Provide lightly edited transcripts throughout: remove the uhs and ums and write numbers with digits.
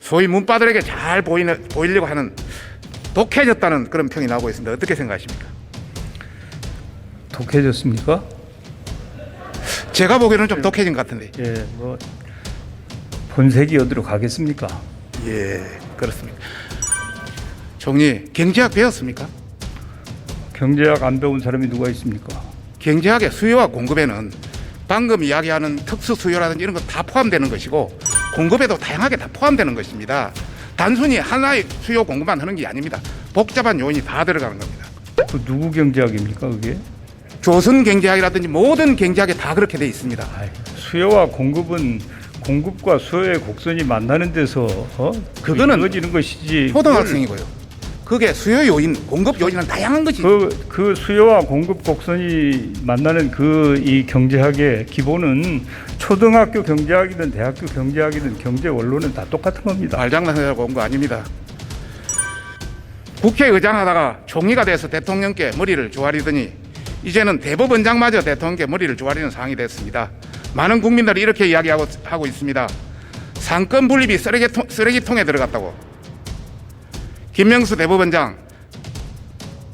소위 문바들에게 잘 보이려고 하는 독해졌다는 그런 평이 나오고 있습니다. 어떻게 생각하십니까? 독해졌습니까? 제가 보기에는 좀 독해진 것 같은데. 예, 뭐 본색이 어디로 가겠습니까? 예, 그렇습니다. 총리, 경제학 배웠습니까? 경제학 안 배운 사람이 누가 있습니까? 경제학의 수요와 공급에는 방금 이야기하는 특수 수요라든지 이런 거 다 포함되는 것이고 공급에도 다양하게 다 포함되는 것입니다. 단순히 하나의 수요 공급만 하는 게 아닙니다. 복잡한 요인이 다 들어가는 겁니다. 그 누구 경제학입니까 그게? 조선 경제학이라든지 모든 경제학에 다 그렇게 돼 있습니다. 수요와 공급은 공급과 수요의 곡선이 만나는 데서 그거는 이루어지는 것이지. 초등학생이고요. 그게 수요 요인, 공급 요인은 다양한 것이. 그 수요와 공급 곡선이 만나는 이 경제학의 기본은 초등학교 경제학이든 대학교 경제학이든 경제 원론은 다 똑같은 겁니다. 말장난하려고 온 거 아닙니다. 국회의장 하다가 총리가 돼서 대통령께 머리를 조아리더니 이제는 대법원장마저 대통령께 머리를 조아리는 상황이 됐습니다. 많은 국민들이 이렇게 이야기하고 있습니다. 상권 분립이 쓰레기통에 들어갔다고. 김명수 대법원장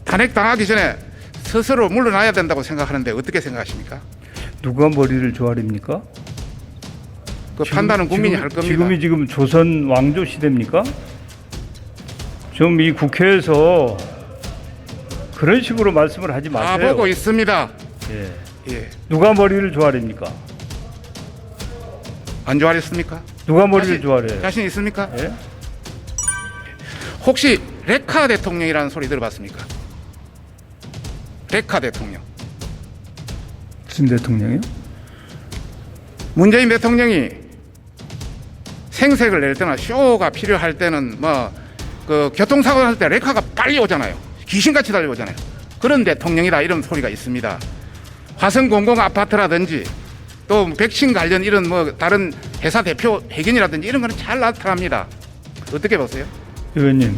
탄핵당하기 전에 스스로 물러나야 된다고 생각하는데 어떻게 생각하십니까? 누가 머리를 조아립니까? 그 판단은 국민이 할 겁니다. 지금 조선 왕조 시대입니까? 좀 이 국회에서 그런 식으로 말씀을 하지 마세요. 다 보고 있습니다. 예. 예. 누가 머리를 조아립니까? 안 조아렸습니까? 누가 머리를 조아려요? 자신 있습니까? 예? 혹시 레카 대통령이라는 소리 들어봤습니까? 레카 대통령. 무슨 대통령이요? 문재인 대통령이 생색을 낼 때나 쇼가 필요할 때는 그 교통사고 날 때 레카가 빨리 오잖아요. 귀신같이 달려오잖아요. 그런 대통령이다 이런 소리가 있습니다. 화성 공공 아파트라든지 또 백신 관련 이런 다른 회사 대표 회견이라든지 이런 거는 잘 나타납니다. 어떻게 보세요? 의원님,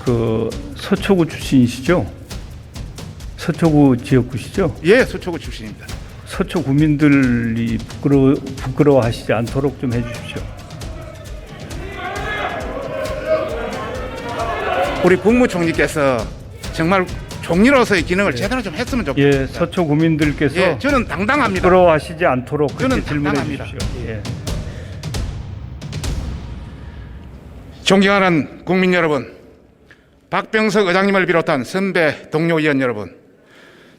그 서초구 출신이시죠? 서초구 지역구시죠? 예, 서초구 출신입니다. 서초 구민들이 부끄러워하시지 않도록 좀 해주십시오. 우리 국무총리께서 정말 총리로서의 기능을 제대로 좀 했으면 좋겠습니다. 예, 서초 구민들께서 예, 저는 당당합니다. 부끄러워하시지 않도록 그렇게 저는 질문해 당당합니다. 주십시오. 예. 존경하는 국민 여러분, 박병석 의장님을 비롯한 선배 동료 의원 여러분,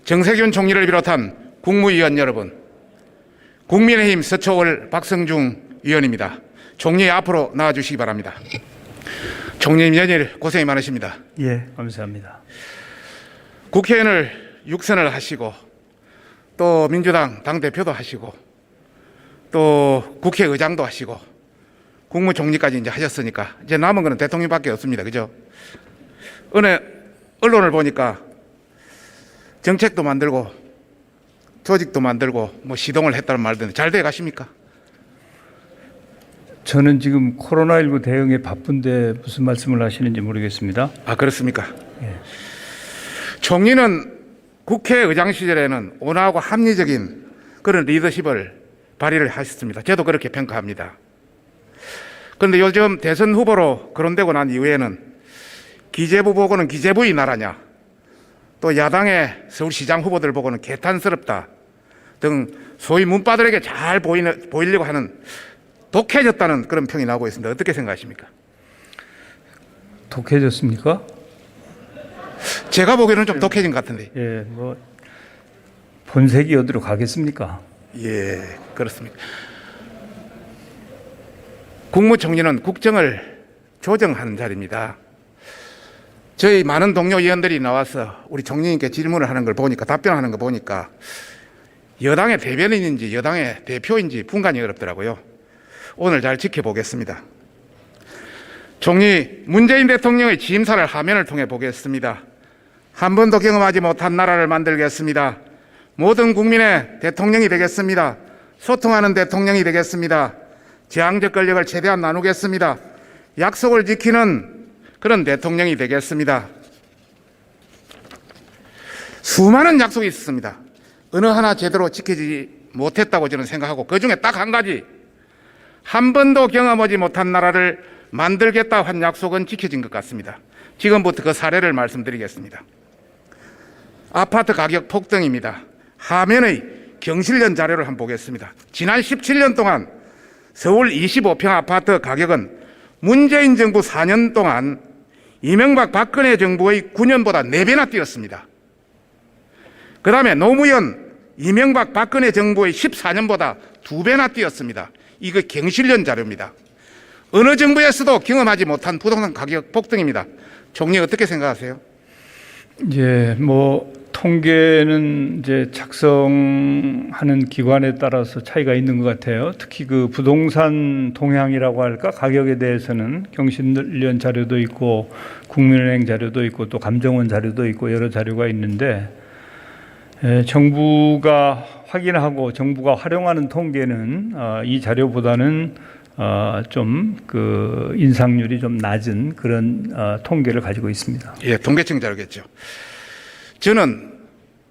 정세균 총리를 비롯한 국무위원 여러분, 국민의힘 서초월 박성중 의원입니다. 총리 앞으로 나와주시기 바랍니다. 총리님 연일 고생이 많으십니다. 예, 감사합니다. 국회의원을 6선을 하시고 또 민주당 당대표도 하시고 또 국회의장도 하시고 국무총리까지 이제 하셨으니까 이제 남은 거는 대통령밖에 없습니다. 그죠? 어느 언론을 보니까 정책도 만들고 조직도 만들고 시동을 했다는 말들 잘 돼 가십니까? 저는 지금 코로나19 대응에 바쁜데 무슨 말씀을 하시는지 모르겠습니다. 아, 그렇습니까? 예. 총리는 국회의장 시절에는 온화하고 합리적인 그런 리더십을 발휘를 하셨습니다. 저도 그렇게 평가합니다. 그런데 요즘 대선 후보로 거론되고 난 이후에는 기재부 보고는 기재부의 나라냐, 또 야당의 서울시장 후보들 보고는 개탄스럽다 등 소위 문바들에게 잘 보이려고 하는 독해졌다는 그런 평이 나오고 있습니다. 어떻게 생각하십니까? 독해졌습니까? 제가 보기에는 좀 독해진 것 같은데. 예, 뭐 본색이 어디로 가겠습니까? 예, 그렇습니다. 국무총리는 국정을 조정하는 자리입니다. 저희 많은 동료 의원들이 나와서 우리 총리님께 질문을 하는 걸 보니까, 답변하는 거 보니까 여당의 대변인인지 여당의 대표인지 분간이 어렵더라고요. 오늘 잘 지켜보겠습니다. 총리, 문재인 대통령의 취임사를 화면을 통해 보겠습니다. 한 번도 경험하지 못한 나라를 만들겠습니다. 모든 국민의 대통령이 되겠습니다. 소통하는 대통령이 되겠습니다. 제왕적 권력을 최대한 나누겠습니다. 약속을 지키는 그런 대통령이 되겠습니다. 수많은 약속이 있었습니다. 어느 하나 제대로 지키지 못했다고 저는 생각하고 그중에 딱 한 가지, 한 번도 경험하지 못한 나라를 만들겠다 한 약속은 지켜진 것 같습니다. 지금부터 그 사례를 말씀드리겠습니다. 아파트 가격 폭등입니다. 화면의 경실련 자료를 한번 보겠습니다. 지난 17년 동안 서울 25평 아파트 가격은 문재인 정부 4년 동안 이명박 박근혜 정부의 9년보다 4배나 뛰었습니다. 그 다음에 노무현 이명박 박근혜 정부의 14년보다 2배나 뛰었습니다. 이거 경실련 자료입니다. 어느 정부에서도 경험하지 못한 부동산 가격 폭등입니다. 총리 어떻게 생각하세요? 이제 뭐 통계는 이제 작성하는 기관에 따라서 차이가 있는 것 같아요. 특히 그 부동산 동향이라고 할까, 가격에 대해서는 경실련 자료도 있고 국민은행 자료도 있고 또 감정원 자료도 있고 여러 자료가 있는데, 정부가 확인하고 정부가 활용하는 통계는 이 자료보다는 좀 그 인상률이 좀 낮은 그런 통계를 가지고 있습니다. 예, 통계청 자료겠죠. 저는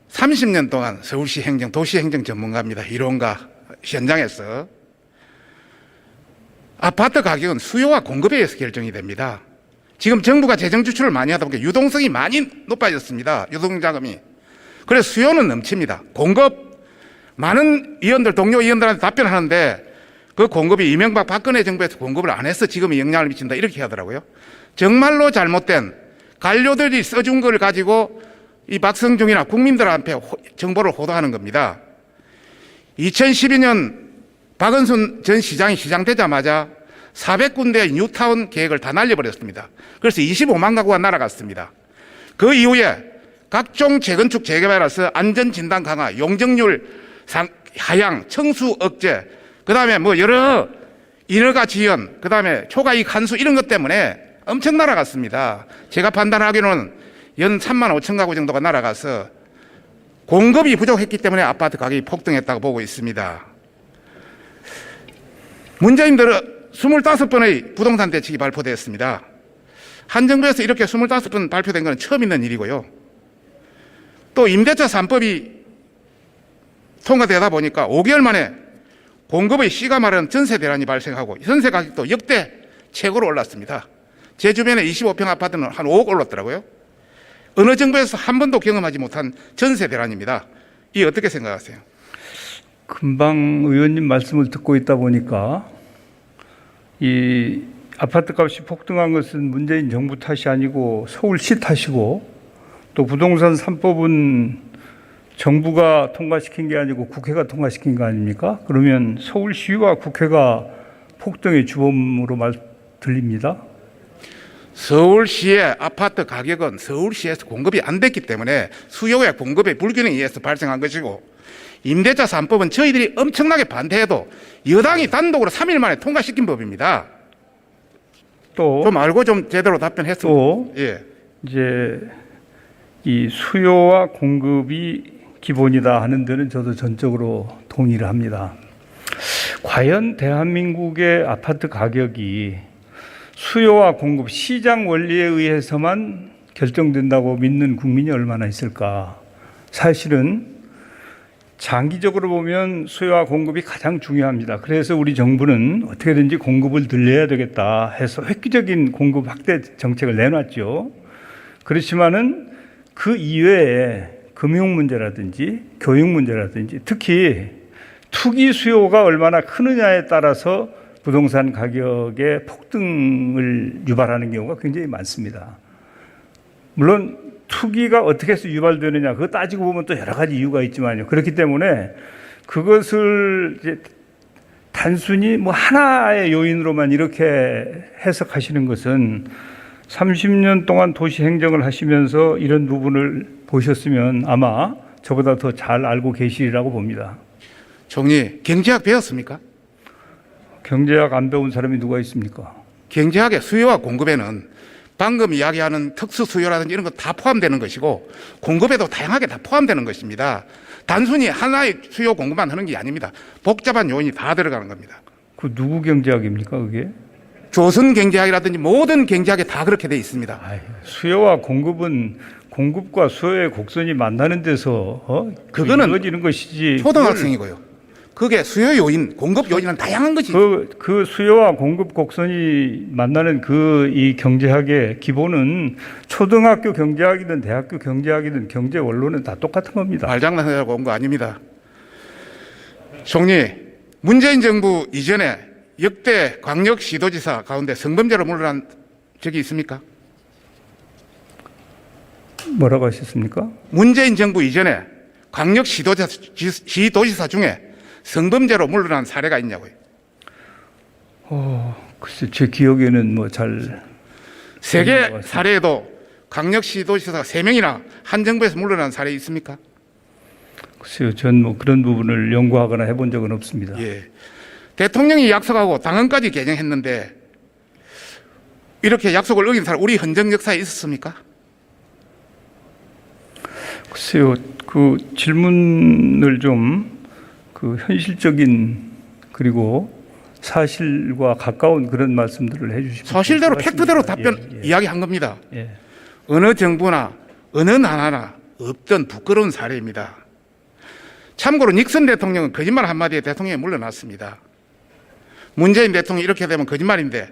30년 동안 서울시 행정, 도시행정 전문가입니다. 이론가 현장에서 아파트 가격은 수요와 공급에 의해서 결정이 됩니다. 지금 정부가 재정 지출을 많이 하다 보니까 유동성이 많이 높아졌습니다. 유동자금이. 그래서 수요는 넘칩니다. 공급, 많은 의원들, 동료 의원들한테 답변하는데 그 공급이 이명박 박근혜 정부에서 공급을 안 해서 지금 영향을 미친다 이렇게 하더라고요. 정말로 잘못된 관료들이 써준 걸 가지고 이 박성중이나 국민들한테 정보를 호도하는 겁니다. 2012년 박은순 전 시장이 시장되자마자 400군데의 뉴타운 계획을 다 날려버렸습니다. 그래서 25만 가구가 날아갔습니다. 그 이후에 각종 재건축 재개발에서 안전진단 강화, 용적률 하향, 청수 억제, 그 다음에 뭐 여러 인허가 지연, 그 다음에 초과이익 환수 이런 것 때문에 엄청 날아갔습니다. 제가 판단하기로는 연 3만 5천 가구 정도가 날아가서 공급이 부족했기 때문에 아파트 가격이 폭등했다고 보고 있습니다. 문재인 들어 25번의 부동산 대책이 발표되었습니다. 한 정부에서 이렇게 25번 발표된 건 처음 있는 일이고요. 또 임대차 3법이 통과되다 보니까 5개월 만에 공급의 씨가 마른 전세 대란이 발생하고 전세 가격도 역대 최고로 올랐습니다. 제 주변에 25평 아파트는 한 5억 올랐더라고요. 어느 정부에서 한 번도 경험하지 못한 전세 대란입니다. 이 어떻게 생각하세요? 금방 의원님 말씀을 듣고 있다 보니까 이 아파트 값이 폭등한 것은 문재인 정부 탓이 아니고 서울시 탓이고, 또 부동산 3법은 정부가 통과시킨 게 아니고 국회가 통과시킨 거 아닙니까? 그러면 서울시와 국회가 폭등의 주범으로 들립니다. 서울시의 아파트 가격은 서울시에서 공급이 안 됐기 때문에 수요와 공급의 불균형에 의해서 발생한 것이고, 임대차 3법은 저희들이 엄청나게 반대해도 여당이 단독으로 3일 만에 통과시킨 법입니다. 또 좀 알고 좀 제대로 답변했습니다. 또 예. 이제 이 수요와 공급이 기본이다 하는 데는 저도 전적으로 동의를 합니다. 과연 대한민국의 아파트 가격이 수요와 공급, 시장 원리에 의해서만 결정된다고 믿는 국민이 얼마나 있을까? 사실은 장기적으로 보면 수요와 공급이 가장 중요합니다. 그래서 우리 정부는 어떻게든지 공급을 늘려야 되겠다 해서 획기적인 공급 확대 정책을 내놨죠. 그렇지만은 그 이외에 금융 문제라든지 교육 문제라든지 특히 투기 수요가 얼마나 크느냐에 따라서 부동산 가격의 폭등을 유발하는 경우가 굉장히 많습니다. 물론 투기가 어떻게 해서 유발되느냐 그거 따지고 보면 또 여러 가지 이유가 있지만요. 그렇기 때문에 그것을 이제 단순히 뭐 하나의 요인으로만 이렇게 해석하시는 것은 30년 동안 도시 행정을 하시면서 이런 부분을 보셨으면 아마 저보다 더 잘 알고 계시리라고 봅니다. 총리, 경제학 배웠습니까? 경제학 안 배운 사람이 누가 있습니까? 경제학의 수요와 공급에는 방금 이야기하는 특수 수요라든지 이런 거 다 포함되는 것이고 공급에도 다양하게 다 포함되는 것입니다. 단순히 하나의 수요 공급만 하는 게 아닙니다. 복잡한 요인이 다 들어가는 겁니다. 그 누구 경제학입니까 그게? 조선 경제학이라든지 모든 경제학에 다 그렇게 돼 있습니다. 수요와 공급은 공급과 수요의 곡선이 만나는 데서 그거는 이루어지는 것이지. 초등학생이고요. 그게 수요 요인, 공급 요인은 다양한 것이 그 수요와 공급 곡선이 만나는 이 경제학의 기본은 초등학교 경제학이든 대학교 경제학이든 경제 원론은 다 똑같은 겁니다. 말장난하려고 온 거 아닙니다. 총리, 문재인 정부 이전에 역대 광역 시도지사 가운데 성범죄로 물러난 적이 있습니까? 뭐라고 하셨습니까? 문재인 정부 이전에 광역 시도지사 중에 성범죄로 물러난 사례가 있냐고요. 글쎄 제 기억에는 세계 사례에도 광역 시도지사가 3명이나 한 정부에서 물러난 사례 있습니까? 글쎄요, 전 그런 부분을 연구하거나 해본 적은 없습니다. 예. 대통령이 약속하고 당헌까지 개정했는데 이렇게 약속을 어긴 사람 우리 헌정 역사에 있었습니까? 글쎄요, 그 질문을 좀 현실적인 그리고 사실과 가까운 그런 말씀들을 해주시면 사실대로 팩트대로 답변 이야기한 겁니다. 예. 어느 정부나 어느 나라나 없던 부끄러운 사례입니다. 참고로 닉슨 대통령은 거짓말 한마디에 대통령이 물러났습니다. 문재인 대통령이 이렇게 되면 거짓말인데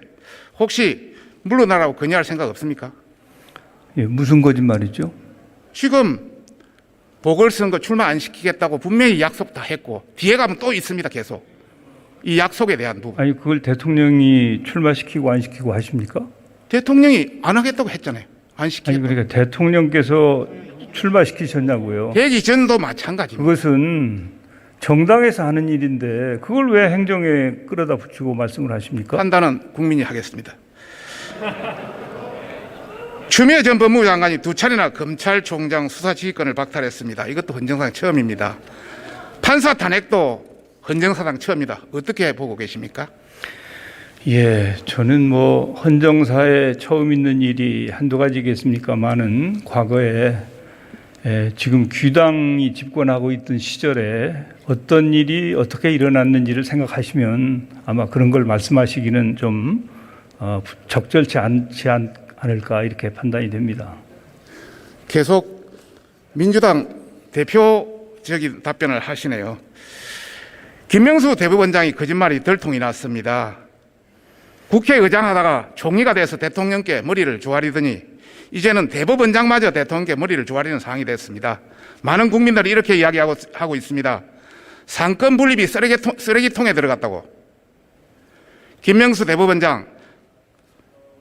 혹시 물러나라고 건의할 생각 없습니까? 예, 무슨 거짓말이죠? 지금 보궐선거 출마 안 시키겠다고 분명히 약속 다 했고 뒤에 가면 또 있습니다. 계속 이 약속에 대한 부분. 아니 그걸 대통령이 출마시키고 안 시키고 하십니까? 대통령이 안 하겠다고 했잖아요. 안 아니 시키겠다고. 그러니까 대통령께서 출마시키셨냐고요? 되기 전도 마찬가지입니다. 그것은 정당에서 하는 일인데 그걸 왜 행정에 끌어다 붙이고 말씀을 하십니까? 판단은 국민이 하겠습니다. 추미애 전 법무부 장관이 2차례나 검찰총장 수사지휘권을 박탈했습니다. 이것도 헌정사상 처음입니다. 판사 탄핵도 헌정사상 처음입니다. 어떻게 보고 계십니까? 예, 저는 헌정사에 처음 있는 일이 한두 가지겠습니까만은 과거에 지금 귀당이 집권하고 있던 시절에 어떤 일이 어떻게 일어났는지를 생각하시면 아마 그런 걸 말씀하시기는 좀 적절치 않지 않을까 이렇게 판단이 됩니다. 계속 민주당 대표적인 답변을 하시네요. 김명수 대법원장이 거짓말이 들통이 났습니다. 국회의장 하다가 총리가 돼서 대통령께 머리를 조아리더니 이제는 대법원장마저 대통령께 머리를 조아리는 상황이 됐습니다. 많은 국민들이 이렇게 이야기하고 있습니다. 상권 분립이 쓰레기통에 들어갔다고. 김명수 대법원장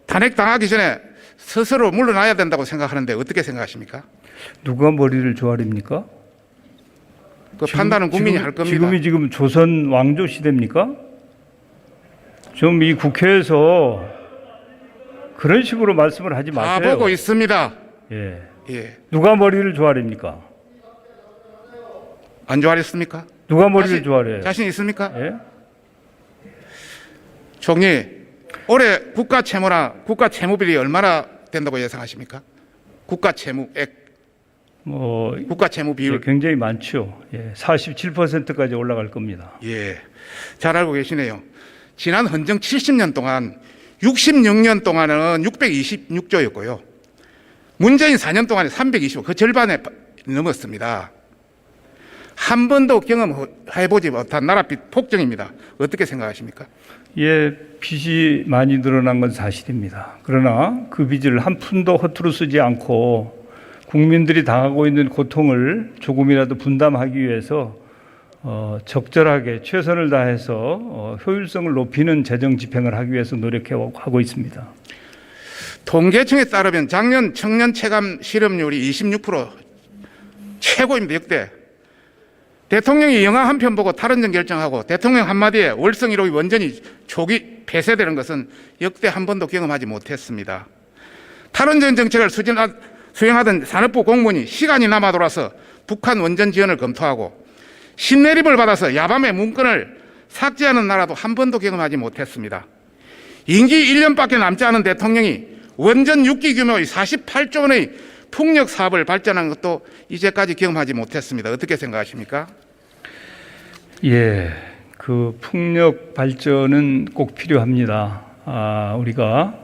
탄핵당하기 전에 스스로 물러나야 된다고 생각하는데 어떻게 생각하십니까? 누가 머리를 조아립니까? 그 판단은 국민이 할 겁니다. 지금 조선 왕조 시대입니까? 좀 이 국회에서 그런 식으로 말씀을 하지 마세요. 다 보고 있습니다. 예. 예. 누가 머리를 조아립니까? 안 조아렸습니까? 누가 머리를 조아려요? 자신 있습니까? 예? 총리, 올해 국가 채무나 국가 채무비율이 얼마나 된다고 예상하십니까? 국가 채무액, 국가 채무 비율. 굉장히 많죠. 예, 47%까지 올라갈 겁니다. 예, 잘 알고 계시네요. 지난 헌정 70년 동안 66년 동안은 626조였고요. 문재인 4년 동안에 325, 그 절반에 넘었습니다. 한 번도 경험해보지 못한 나라빚 폭증입니다. 어떻게 생각하십니까? 예, 빚이 많이 늘어난 건 사실입니다. 그러나 그 빚을 한 푼도 허투루 쓰지 않고 국민들이 당하고 있는 고통을 조금이라도 분담하기 위해서 적절하게 최선을 다해서 효율성을 높이는 재정 집행을 하기 위해서 노력하고 있습니다. 통계청에 따르면 작년 청년 체감 실업률이 26% 최고입니다. 역대. 대통령이 영화 한 편 보고 탈원전 결정하고 대통령 한마디에 월성 1호기 원전이 조기 폐쇄되는 것은 역대 한 번도 경험하지 못했습니다. 탈원전 정책을 수행하던 산업부 공무원이 시간이 남아 돌아서 북한 원전 지원을 검토하고 신내립을 받아서 야밤에 문건을 삭제하는 나라도 한 번도 경험하지 못했습니다. 임기 1년밖에 남지 않은 대통령이 원전 6기 규모의 48조 원의 풍력 사업을 발전한 것도 이제까지 경험하지 못했습니다. 어떻게 생각하십니까? 예, 그 풍력 발전은 꼭 필요합니다. 우리가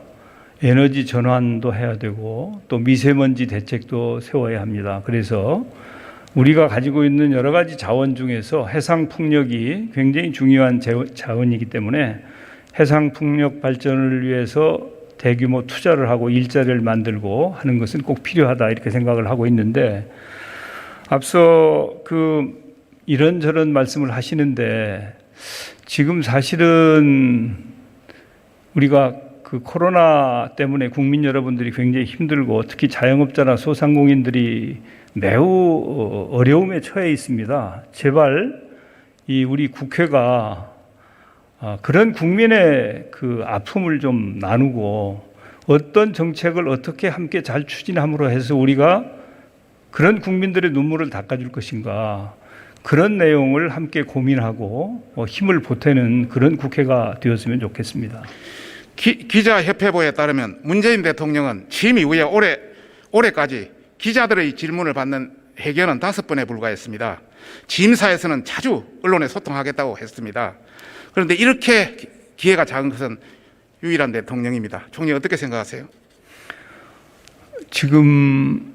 에너지 전환도 해야 되고 또 미세먼지 대책도 세워야 합니다. 그래서 우리가 가지고 있는 여러 가지 자원 중에서 해상 풍력이 굉장히 중요한 자원이기 때문에 해상 풍력 발전을 위해서 대규모 투자를 하고 일자리를 만들고 하는 것은 꼭 필요하다 이렇게 생각을 하고 있는데, 앞서 이런저런 말씀을 하시는데 지금 사실은 우리가 코로나 때문에 국민 여러분들이 굉장히 힘들고 특히 자영업자나 소상공인들이 매우 어려움에 처해 있습니다. 제발 우리 국회가 그런 국민의 아픔을 좀 나누고 어떤 정책을 어떻게 함께 잘 추진함으로 해서 우리가 그런 국민들의 눈물을 닦아줄 것인가, 그런 내용을 함께 고민하고 힘을 보태는 그런 국회가 되었으면 좋겠습니다. 기자협회보에 따르면 문재인 대통령은 취임 이후에 올해까지 기자들의 질문을 받는 회견은 5번에 불과했습니다. 취임사에서는 자주 언론에 소통하겠다고 했습니다. 그런데 이렇게 기회가 작은 것은 유일한 대통령입니다. 총리 어떻게 생각하세요? 지금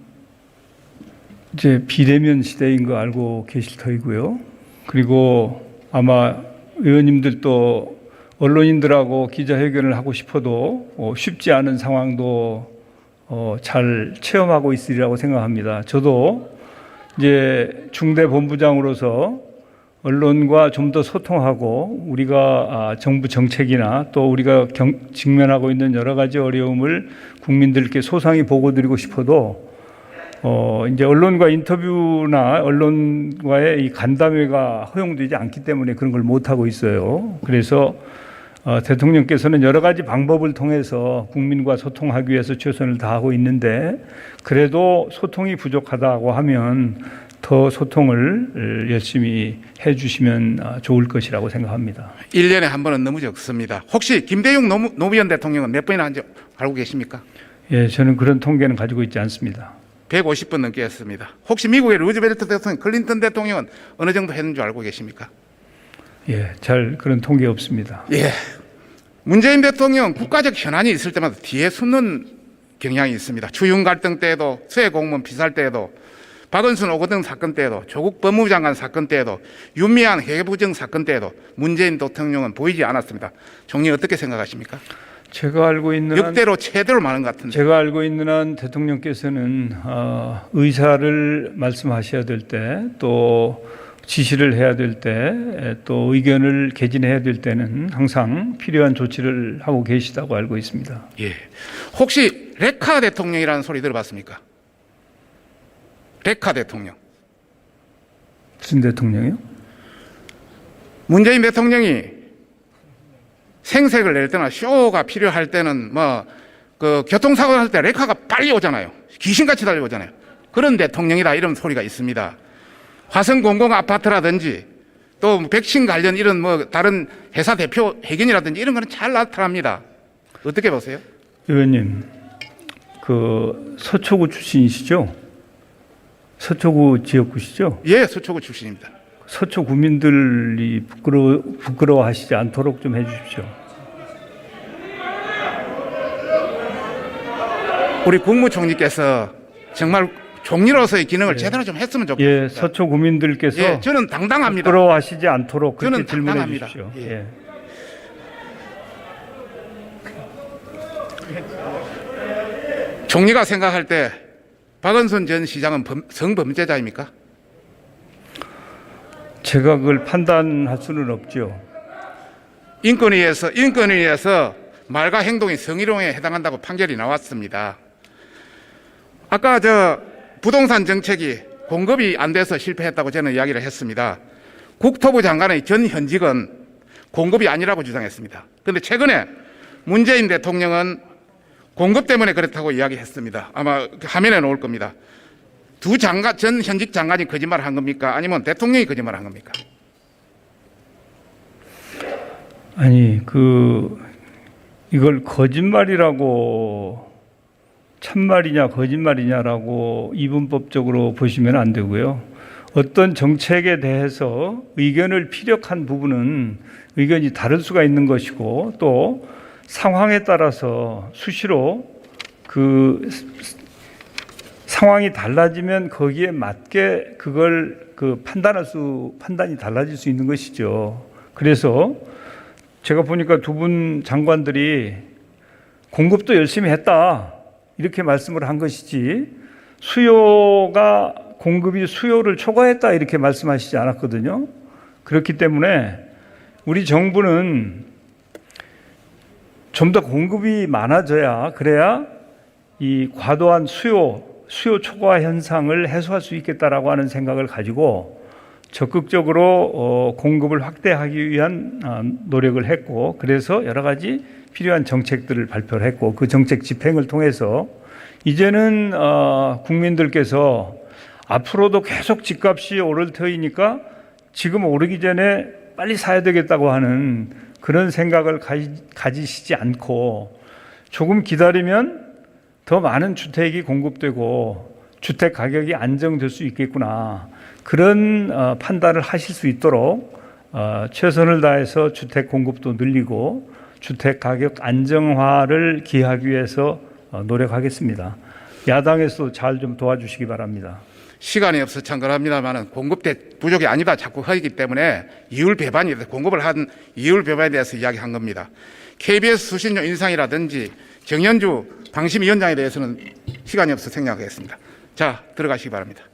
이제 비대면 시대인 거 알고 계실 터이고요. 그리고 아마 의원님들도 언론인들하고 기자회견을 하고 싶어도 쉽지 않은 상황도 잘 체험하고 있으리라고 생각합니다. 저도 이제 중대본부장으로서 언론과 좀 더 소통하고 우리가 정부 정책이나 또 우리가 직면하고 있는 여러 가지 어려움을 국민들께 소상히 보고드리고 싶어도 이제 언론과 인터뷰나 언론과의 이 간담회가 허용되지 않기 때문에 그런 걸 못하고 있어요. 그래서 대통령께서는 여러 가지 방법을 통해서 국민과 소통하기 위해서 최선을 다하고 있는데, 그래도 소통이 부족하다고 하면 더 소통을 열심히 해주시면 좋을 것이라고 생각합니다. 1년에 한 번은 너무 적습니다. 혹시 김대중 노무현 대통령은 몇 번이나 한지 알고 계십니까? 예, 저는 그런 통계는 가지고 있지 않습니다. 150번 넘게 했습니다. 혹시 미국의 루즈벨트 대통령, 클린턴 대통령은 어느 정도 했는 줄 알고 계십니까? 예, 잘 그런 통계 없습니다. 예. 문재인 대통령 국가적 현안이 있을 때마다 뒤에 숨는 경향이 있습니다. 추윤 갈등 때에도, 수해 공무원 피살 때에도, 박원순 오거돈 사건 때에도, 조국 법무부 장관 사건 때에도, 윤미향 회계부정 사건 때에도 문재인 대통령은 보이지 않았습니다. 총리 어떻게 생각하십니까? 제가 알고 있는 역대로 최대로 많은 것 같은데. 제가 알고 있는 한 대통령께서는 의사를 말씀하셔야 될 때, 또 지시를 해야 될 때, 또 의견을 개진해야 될 때는 항상 필요한 조치를 하고 계시다고 알고 있습니다. 예. 혹시 레카 대통령이라는 소리 들어봤습니까? 레카 대통령. 무슨 대통령이요? 문재인 대통령이 생색을 낼 때나 쇼가 필요할 때는 교통사고 날 때 레카가 빨리 오잖아요. 귀신같이 달려오잖아요. 그런 대통령이다 이런 소리가 있습니다. 화성 공공 아파트라든지 또 백신 관련 이런 다른 회사 대표 회견이라든지 이런 거는 잘 나타납니다. 어떻게 보세요? 의원님, 서초구 출신이시죠? 서초구 지역구시죠? 예, 서초구 출신입니다. 서초 구민들이 부끄러워하시지 않도록 좀 해주십시오. 우리 국무총리께서 정말 총리로서의 기능을 제대로 좀 했으면 좋겠습니다. 예, 서초 구민들께서 예, 저는 당당합니다. 부끄러워하시지 않도록 그렇게 저는 질문해 당당합니다. 주십시오. 예. 예. 총리가 생각할 때 박원순 전 시장은 성범죄자입니까? 제가 그걸 판단할 수는 없죠. 인권위에서 말과 행동이 성희롱에 해당한다고 판결이 나왔습니다. 아까 부동산 정책이 공급이 안 돼서 실패했다고 저는 이야기를 했습니다. 국토부 장관의 전 현직은 공급이 아니라고 주장했습니다. 그런데 최근에 문재인 대통령은 공급 때문에 그렇다고 이야기했습니다. 아마 화면에 나올 겁니다. 전 현직 장관이 거짓말을 한 겁니까? 아니면 대통령이 거짓말을 한 겁니까? 아니, 이걸 거짓말이라고 참말이냐 거짓말이냐라고 이분법적으로 보시면 안 되고요. 어떤 정책에 대해서 의견을 피력한 부분은 의견이 다를 수가 있는 것이고, 또 상황에 따라서 수시로 상황이 달라지면 거기에 맞게 그걸 판단이 달라질 수 있는 것이죠. 그래서 제가 보니까 두 분 장관들이 공급도 열심히 했다 이렇게 말씀을 한 것이지 공급이 수요를 초과했다 이렇게 말씀하시지 않았거든요. 그렇기 때문에 우리 정부는 좀 더 공급이 많아져야 그래야 이 과도한 수요 초과 현상을 해소할 수 있겠다라고 하는 생각을 가지고 적극적으로 공급을 확대하기 위한 노력을 했고, 그래서 여러 가지 필요한 정책들을 발표를 했고, 그 정책 집행을 통해서 이제는 국민들께서 앞으로도 계속 집값이 오를 터이니까 지금 오르기 전에 빨리 사야 되겠다고 하는 그런 생각을 가지시지 않고 조금 기다리면 더 많은 주택이 공급되고 주택 가격이 안정될 수 있겠구나, 그런 판단을 하실 수 있도록 최선을 다해서 주택 공급도 늘리고 주택 가격 안정화를 기하기 위해서 노력하겠습니다. 야당에서도 잘 좀 도와주시기 바랍니다. 시간이 없어 참 그럽니다만 공급 부족이 아니다 자꾸 하기 때문에 이율 배반에 대해서 공급을 한 이율 배반에 대해서 이야기한 겁니다. KBS 수신료 인상이라든지 정현주 방심위원장에 대해서는 시간이 없어 생략하겠습니다. 자, 들어가시기 바랍니다.